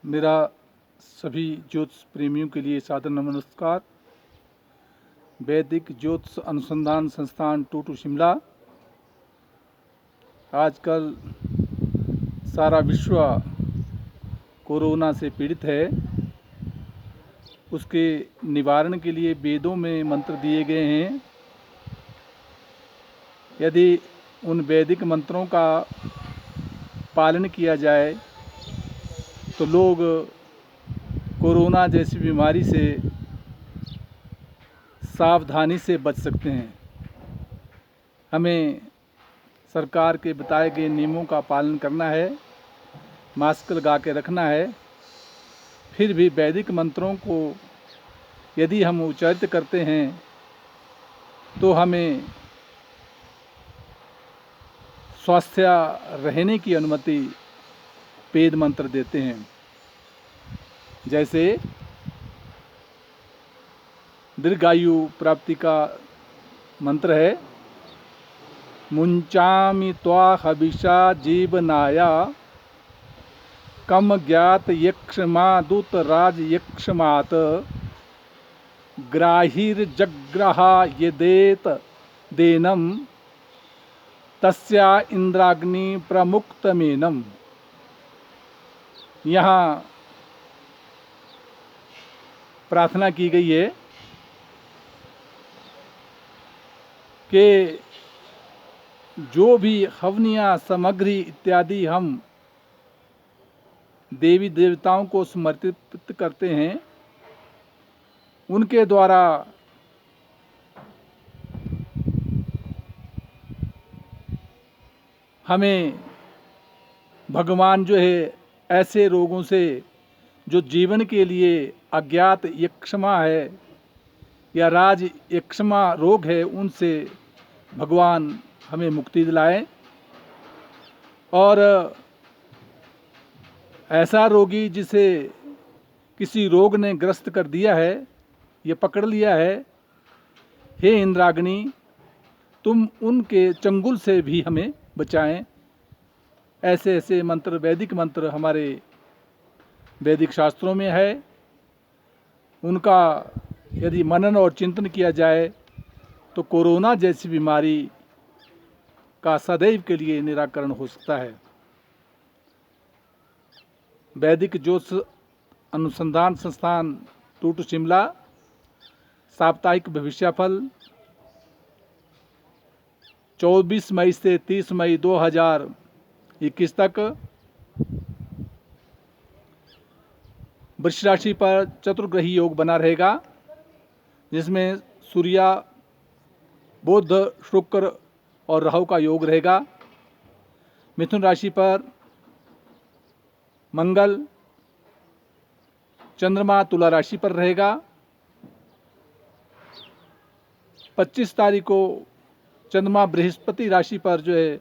मेरा सभी ज्योतिष प्रेमियों के लिए सादर नमस्कार। वैदिक ज्योतिष अनुसंधान संस्थान टूटू शिमला आजकल सारा विश्व कोरोना से पीड़ित है। उसके निवारण के लिए वेदों में मंत्र दिए गए हैं। यदि उन वैदिक मंत्रों का पालन किया जाए तो लोग कोरोना जैसी बीमारी से सावधानी से बच सकते हैं। हमें सरकार के बताए गए नियमों का पालन करना है, मास्क लगा के रखना है। फिर भी वैदिक मंत्रों को यदि हम उच्चारित करते हैं तो हमें स्वस्थ रहने की अनुमति वेद मंत्र देते हैं। जैसे दीर्घायु प्राप्ति का मंत्र है, मुंचामि त्वा हविषा जीवनाया कम ज्ञात यक्षमा दूत राज यक्षमात ग्राहिर्जग्रहा यदेत देनम तस्या इंद्राग्नि प्रमुक्तमेनम। यहाँ प्रार्थना की गई है कि जो भी हवनिया सामग्री इत्यादि हम देवी देवताओं को समर्पित करते हैं, उनके द्वारा हमें भगवान जो है ऐसे रोगों से जो जीवन के लिए अज्ञात यक्षमा है या राज यक्षमा रोग है, उनसे भगवान हमें मुक्ति दिलाए। और ऐसा रोगी जिसे किसी रोग ने ग्रस्त कर दिया है या पकड़ लिया है, हे इंद्राग्नि तुम उनके चंगुल से भी हमें बचाएं। ऐसे ऐसे मंत्र, वैदिक मंत्र हमारे वैदिक शास्त्रों में है। उनका यदि मनन और चिंतन किया जाए तो कोरोना जैसी बीमारी का सदैव के लिए निराकरण हो सकता है। वैदिक ज्योतिष अनुसंधान संस्थान टूटू शिमला साप्ताहिक भविष्यफल 24 मई से 30 मई 2021 तक वृष राशि पर चतुर्ग्रही योग बना रहेगा, जिसमें सूर्य, बुध, शुक्र और राहु का योग रहेगा। मिथुन राशि पर मंगल, चंद्रमा तुला राशि पर रहेगा। 25 तारीख को चंद्रमा बृहस्पति राशि पर जो है,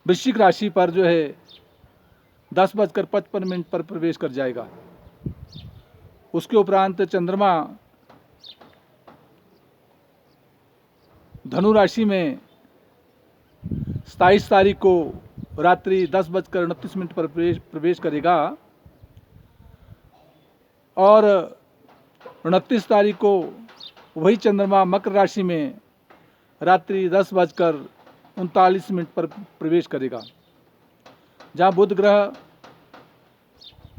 वृश्चिक राशि पर जो है 10:55 पर प्रवेश कर जाएगा। उसके उपरांत चंद्रमा धनु राशि में 27 तारीख को रात्रि 10:29 पर प्रवेश करेगा और 29 तारीख को वही चंद्रमा मकर राशि में रात्रि 10:39 पर प्रवेश करेगा। जहाँ बुध ग्रह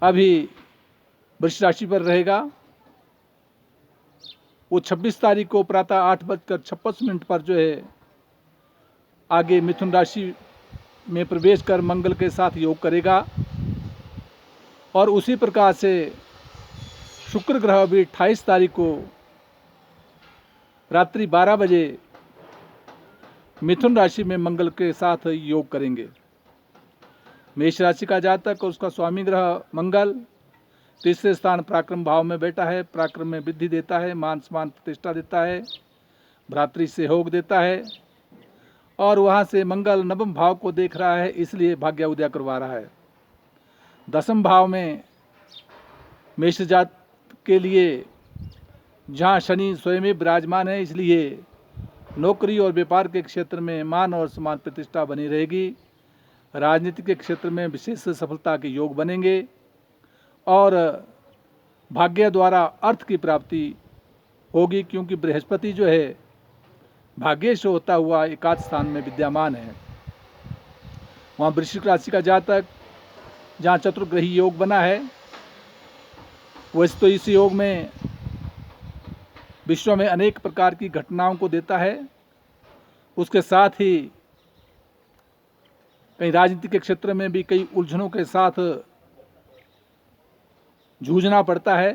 अभी वृष राशि पर रहेगा, वो 26 तारीख को प्रातः 8:56 पर जो है आगे मिथुन राशि में प्रवेश कर मंगल के साथ योग करेगा। और उसी प्रकार से शुक्र ग्रह भी 28 तारीख को रात्रि 12 बजे मिथुन राशि में मंगल के साथ योग करेंगे। मेष राशि का जातक और उसका स्वामी ग्रह मंगल तीसरे स्थान पराक्रम भाव में बैठा है। पराक्रम में वृद्धि देता है, मान सम्मान प्रतिष्ठा देता है, भ्रातृ सहयोग देता है। और वहाँ से मंगल नवम भाव को देख रहा है, इसलिए भाग्य उदय करवा रहा है। दसम भाव में मेष जात के लिए जहाँ शनि स्वयं विराजमान है, इसलिए नौकरी और व्यापार के क्षेत्र में मान और सम्मान प्रतिष्ठा बनी रहेगी। राजनीति के क्षेत्र में विशेष सफलता के योग बनेंगे। और भाग्य द्वारा अर्थ की प्राप्ति होगी, क्योंकि बृहस्पति जो है भाग्य से होता हुआ एकादश स्थान में विद्यमान है। वहाँ वृश्चिक राशि का जातक जहाँ चतुर्ग्रही योग बना है, वैसे तो इस योग में विश्व में अनेक प्रकार की घटनाओं को देता है। उसके साथ ही कहीं राजनीति के क्षेत्र में भी कई उलझनों के साथ जूझना पड़ता है।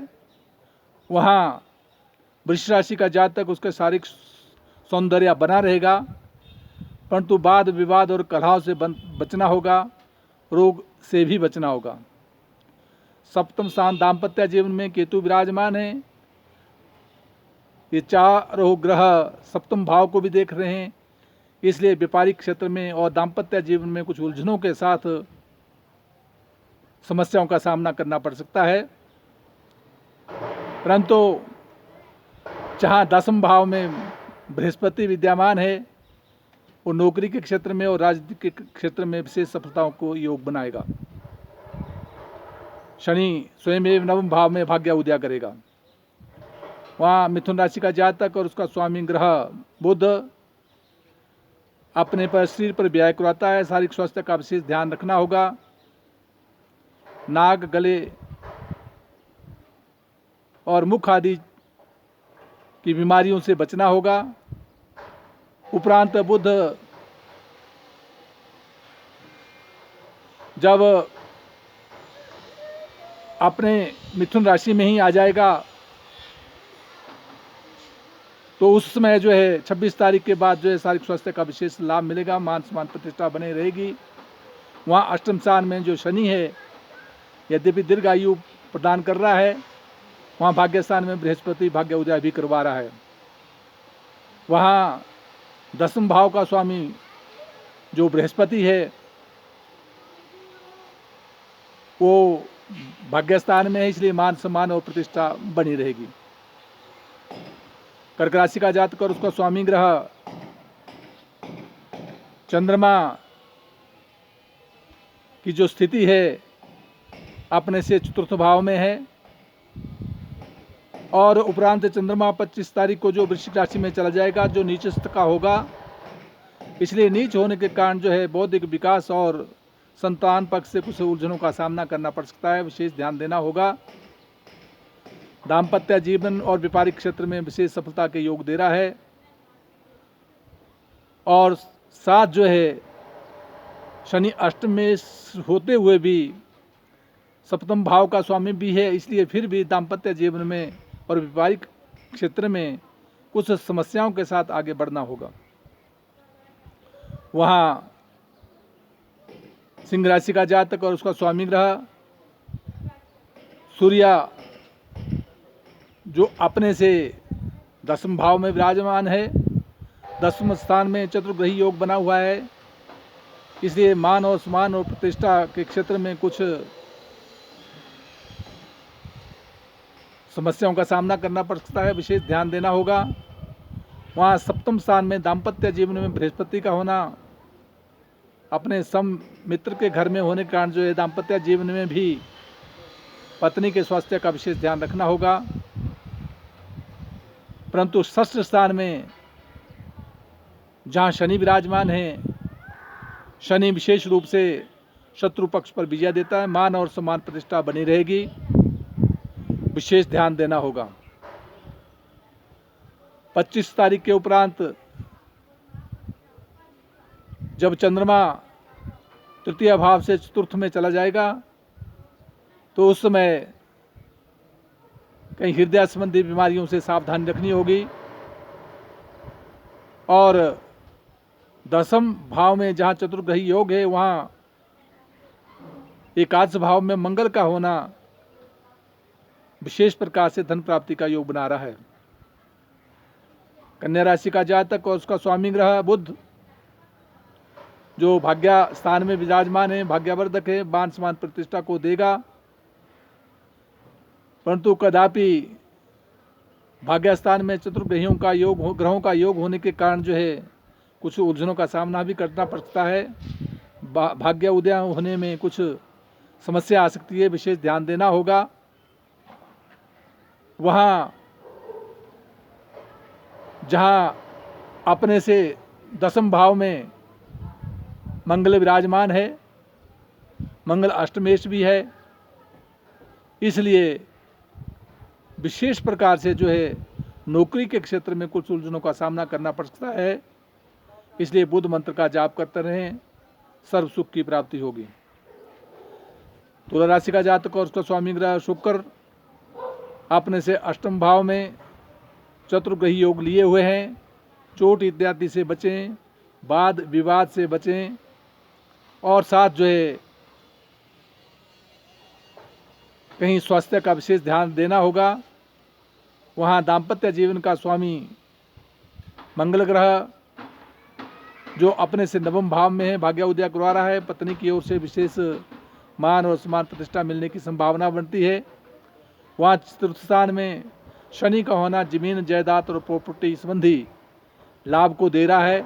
वहाँ वृश्चिक राशि का जातक उसके शारीरिक सौंदर्य बना रहेगा, परंतु वाद विवाद और कलह से बचना होगा, रोग से भी बचना होगा। सप्तम स्थान दाम्पत्य जीवन में केतु विराजमान है। ये चारों ग्रह सप्तम भाव को भी देख रहे हैं, इसलिए व्यापारिक क्षेत्र में और दाम्पत्य जीवन में कुछ उलझनों के साथ समस्याओं का सामना करना पड़ सकता है। परंतु जहाँ दसम भाव में बृहस्पति विद्यमान है, वो नौकरी के क्षेत्र में और राजनीति के क्षेत्र में विशेष सफलताओं को योग बनाएगा। शनि स्वयं नवम भाव में भाग्य उदय करेगा। वहाँ मिथुन राशि का जातक और उसका स्वामी ग्रह बुध अपने पर शरीर पर व्यय कराता है। शारीरिक स्वास्थ्य का विशेष ध्यान रखना होगा। नाक, गले और मुख आदि की बीमारियों से बचना होगा। उपरांत बुध जब अपने मिथुन राशि में ही आ जाएगा, तो उस समय जो है 26 तारीख के बाद जो है शारीरिक स्वास्थ्य का विशेष लाभ मिलेगा। मान सम्मान प्रतिष्ठा बनी रहेगी। वहाँ अष्टम स्थान में जो शनि है, यद्यपि दीर्घ आयु प्रदान कर रहा है, वहाँ भाग्य स्थान में बृहस्पति भाग्य उदय भी करवा रहा है। वहाँ दसम भाव का स्वामी जो बृहस्पति है, वो भाग्य स्थान में है, इसलिए मान सम्मान और प्रतिष्ठा बनी रहेगी। कर्क राशि का जातक और उसका स्वामी ग्रह चंद्रमा की जो स्थिति है अपने से चतुर्थ भाव में है, और उपरांत चंद्रमा 25 तारीख को जो वृश्चिक राशि में चला जाएगा, जो नीचस्थ का होगा। इसलिए नीच होने के कारण जो है बौद्धिक विकास और संतान पक्ष से कुछ उलझनों का सामना करना पड़ सकता है। विशेष ध्यान देना होगा। दाम्पत्य जीवन और व्यापारिक क्षेत्र में विशेष सफलता के योग दे रहा है। और साथ जो है शनि अष्टम में होते हुए भी सप्तम भाव का स्वामी भी है, इसलिए फिर भी दाम्पत्य जीवन में और व्यापारिक क्षेत्र में कुछ समस्याओं के साथ आगे बढ़ना होगा। वहाँ सिंह राशि का जातक और उसका स्वामी ग्रह सूर्य जो अपने से दसम भाव में विराजमान है, दसम स्थान में चतुर्ग्रही योग बना हुआ है, इसलिए मान और सम्मान और प्रतिष्ठा के क्षेत्र में कुछ समस्याओं का सामना करना पड़ सकता है। विशेष ध्यान देना होगा। वहाँ सप्तम स्थान में दाम्पत्य जीवन में बृहस्पति का होना, अपने सम मित्र के घर में होने के कारण जो है दाम्पत्य जीवन में भी पत्नी के स्वास्थ्य का विशेष ध्यान रखना होगा। परंतु षष्ठ स्थान में जहाँ शनि विराजमान है, शनि विशेष रूप से शत्रु पक्ष पर विजय देता है। मान और सम्मान प्रतिष्ठा बनी रहेगी। विशेष ध्यान देना होगा। 25 तारीख के उपरांत जब चंद्रमा तृतीय भाव से चतुर्थ में चला जाएगा, तो उस समय कहीं हृदय संबंधी बीमारियों से सावधानी रखनी होगी। और दसम भाव में जहाँ चतुर्ग्रही योग है, वहाँ एकादश भाव में मंगल का होना विशेष प्रकार से धन प्राप्ति का योग बना रहा है। कन्या राशि का जातक और उसका स्वामी ग्रह बुध जो भाग्य स्थान में विराजमान है, भाग्यवर्धक है, मान सम्मान प्रतिष्ठा को देगा। परंतु कदापि भाग्य स्थान में चतुर्ग्रहियों का योग, ग्रहों का योग होने के कारण जो है कुछ उलझनों का सामना भी करना पड़ता है। भाग्य उदय होने में कुछ समस्या आ सकती है, विशेष ध्यान देना होगा। वहाँ जहाँ अपने से दसम भाव में मंगल विराजमान है, मंगल अष्टमेश भी है, इसलिए विशेष प्रकार से जो है नौकरी के क्षेत्र में कुछ उलझनों का सामना करना पड़ सकता है। इसलिए बुध मंत्र का जाप करते रहें, सर्व सुख की प्राप्ति होगी। तुला राशि का जातक और उसका स्वामी ग्रह शुक्र अपने से अष्टम भाव में चतुर्ग्रही योग लिए हुए हैं। चोट इत्यादि से बचें, वाद विवाद से बचें, और साथ जो है कहीं स्वास्थ्य का विशेष ध्यान देना होगा। वहाँ दाम्पत्य जीवन का स्वामी मंगल ग्रह जो अपने से नवम भाव में है, भाग्य उदय करवा रहा है। पत्नी की ओर से विशेष मान और सम्मान प्रतिष्ठा मिलने की संभावना बनती है। वहाँ चतुर्थ स्थान में शनि का होना जमीन जायदाद और प्रॉपर्टी संबंधी लाभ को दे रहा है,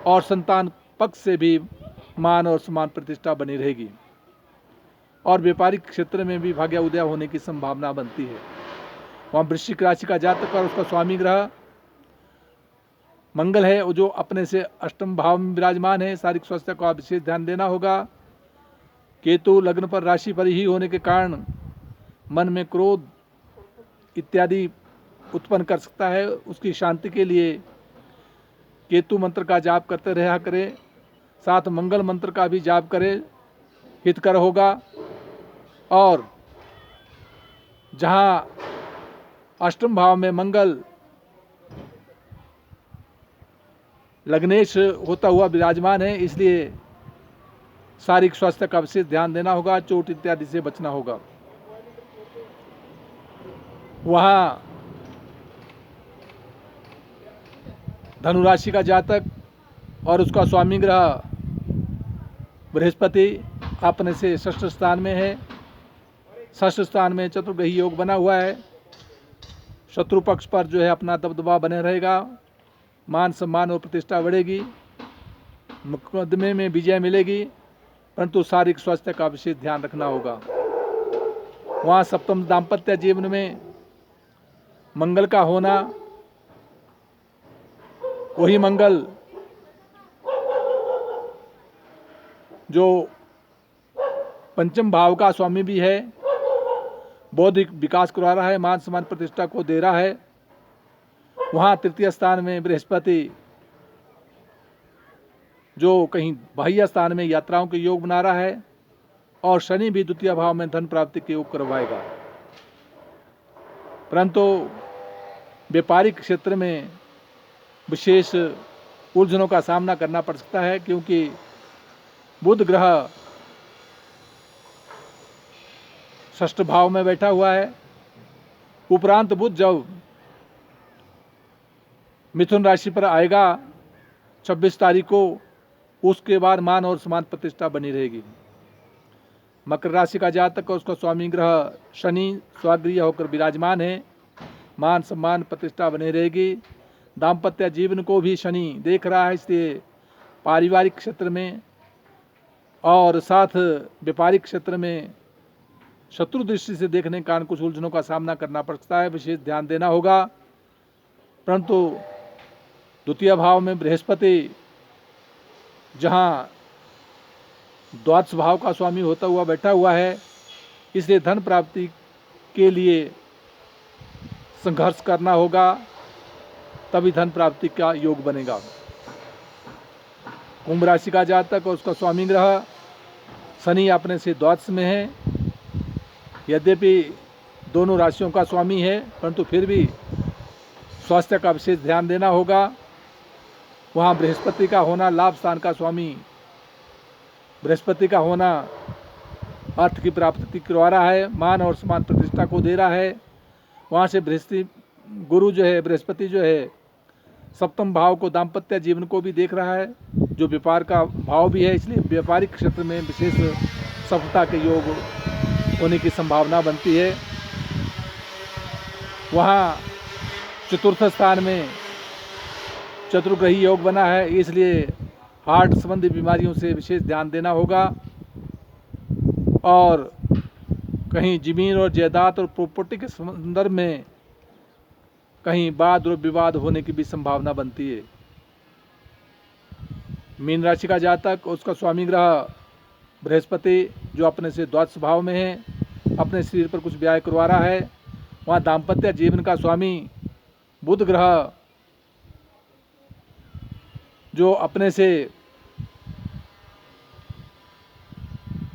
और संतान पक्ष से भी मान और सम्मान प्रतिष्ठा बनी रहेगी, और व्यापारिक क्षेत्र में भी भाग्य उदय होने की संभावना बनती है। वहाँ वृश्चिक राशि का जातक और उसका स्वामी ग्रह मंगल है, जो अपने से अष्टम भाव में विराजमान है। शारीरिक स्वास्थ्य का विशेष ध्यान देना होगा। केतु लग्न पर राशि पर ही होने के कारण मन में क्रोध इत्यादि उत्पन्न कर सकता है। उसकी शांति के लिए केतु मंत्र का जाप करते रहा करें, साथ मंगल मंत्र का भी जाप करें, हितकर होगा। और जहाँ अष्टम भाव में मंगल लग्नेश होता हुआ विराजमान है, इसलिए शारीरिक स्वास्थ्य का विशेष ध्यान देना होगा, चोट इत्यादि से बचना होगा। वहाँ धनुराशि का जातक और उसका स्वामी ग्रह बृहस्पति अपने से षष्ठ स्थान में है। षष्ठ स्थान में चतुर्ग्रही योग बना हुआ है। शत्रु पक्ष पर जो है अपना दबदबा बने रहेगा, मान सम्मान और प्रतिष्ठा बढ़ेगी, मुकदमे में विजय मिलेगी, परंतु शारीरिक स्वास्थ्य का विशेष ध्यान रखना होगा। वहाँ सप्तम दाम्पत्य जीवन में मंगल का होना, वही मंगल जो पंचम भाव का स्वामी भी है, बौद्धिक विकास करवा रहा है, मान सम्मान प्रतिष्ठा को दे रहा है। वहाँ तृतीय स्थान में बृहस्पति जो कहीं बाह्य स्थान में यात्राओं के योग बना रहा है, और शनि भी द्वितीय भाव में धन प्राप्ति के योग करवाएगा। परंतु व्यापारिक क्षेत्र में विशेष उलझनों का सामना करना पड़ सकता है, क्योंकि बुध ग्रह षष्ठ भाव में बैठा हुआ है। उपरांत बुध जब मिथुन राशि पर आएगा 26 तारीख को, उसके बाद मान और सम्मान प्रतिष्ठा बनी रहेगी। मकर राशि का जातक और उसका स्वामी ग्रह शनि स्वागृह होकर विराजमान है, मान सम्मान प्रतिष्ठा बनी रहेगी। दाम्पत्य जीवन को भी शनि देख रहा है, इसलिए पारिवारिक क्षेत्र में और साथ व्यापारिक क्षेत्र में शत्रु दृष्टि से देखने के कारण कुछ उलझनों का सामना करना पड़ सकता है, विशेष ध्यान देना होगा। परंतु द्वितीय भाव में बृहस्पति जहाँ द्वादश भाव का स्वामी होता हुआ बैठा हुआ है, इसलिए धन प्राप्ति के लिए संघर्ष करना होगा, तभी धन प्राप्ति का योग बनेगा। कुंभ राशि का जातक और उसका स्वामी ग्रह शनि अपने से द्वादश में है। यद्यपि दोनों राशियों का स्वामी है, परंतु फिर भी स्वास्थ्य का विशेष ध्यान देना होगा। वहाँ बृहस्पति का होना लाभ स्थान का स्वामी बृहस्पति का होना अर्थ की प्राप्ति करवा रहा है, मान और सम्मान प्रतिष्ठा को दे रहा है। वहाँ से बृहस्पति गुरु जो है, बृहस्पति जो है सप्तम भाव को, दाम्पत्य जीवन को भी देख रहा है, जो व्यापार का भाव भी है, इसलिए व्यापारिक क्षेत्र में विशेष सफलता के योग होने की संभावना बनती है। वहाँ चतुर्थ स्थान में चतुर्ग्रही योग बना है, इसलिए हार्ट संबंधी बीमारियों से विशेष ध्यान देना होगा। और कहीं ज़मीन और जायदाद और प्रॉपर्टी के संदर्भ में कहीं वाद और विवाद होने की भी संभावना बनती है। मीन राशि का जातक, उसका स्वामी ग्रह बृहस्पति जो अपने से द्वादश भाव में है, अपने शरीर पर कुछ व्याय करवा रहा है। वहाँ दाम्पत्य जीवन का स्वामी बुध ग्रह जो अपने से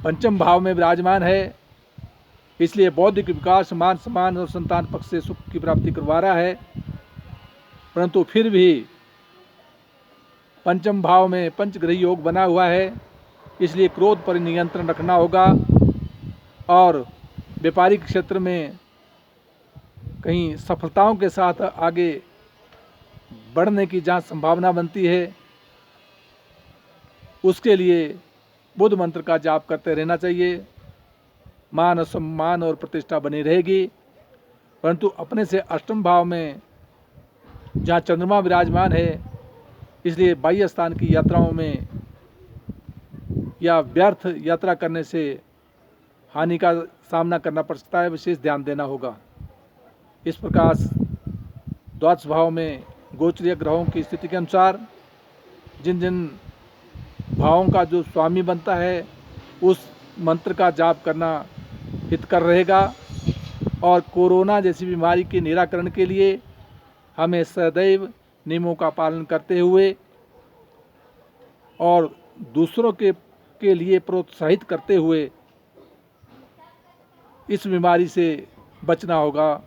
पंचम भाव में विराजमान है, इसलिए बौद्धिक विकास, मान सम्मान और संतान पक्ष से सुख की प्राप्ति करवा रहा है। परंतु फिर भी पंचम भाव में पंचग्रही योग बना हुआ है, इसलिए क्रोध पर नियंत्रण रखना होगा और व्यापारिक क्षेत्र में कहीं सफलताओं के साथ आगे बढ़ने की जहाँ संभावना बनती है, उसके लिए बुध मंत्र का जाप करते रहना चाहिए। मान सम्मान और प्रतिष्ठा बनी रहेगी। परंतु अपने से अष्टम भाव में जहाँ चंद्रमा विराजमान है, इसलिए बाह्य स्थान की यात्राओं में या व्यर्थ यात्रा करने से हानि का सामना करना पड़ सकता है, विशेष ध्यान देना होगा। इस प्रकार द्वादश भाव में गोचरीय ग्रहों की स्थिति के अनुसार जिन जिन भावों का जो स्वामी बनता है, उस मंत्र का जाप करना हितकर रहेगा। और कोरोना जैसी बीमारी के निराकरण के लिए हमें सदैव नियमों का पालन करते हुए और दूसरों के लिए प्रोत्साहित करते हुए इस बीमारी से बचना होगा।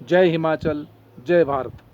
जय हिमाचल, जय भारत।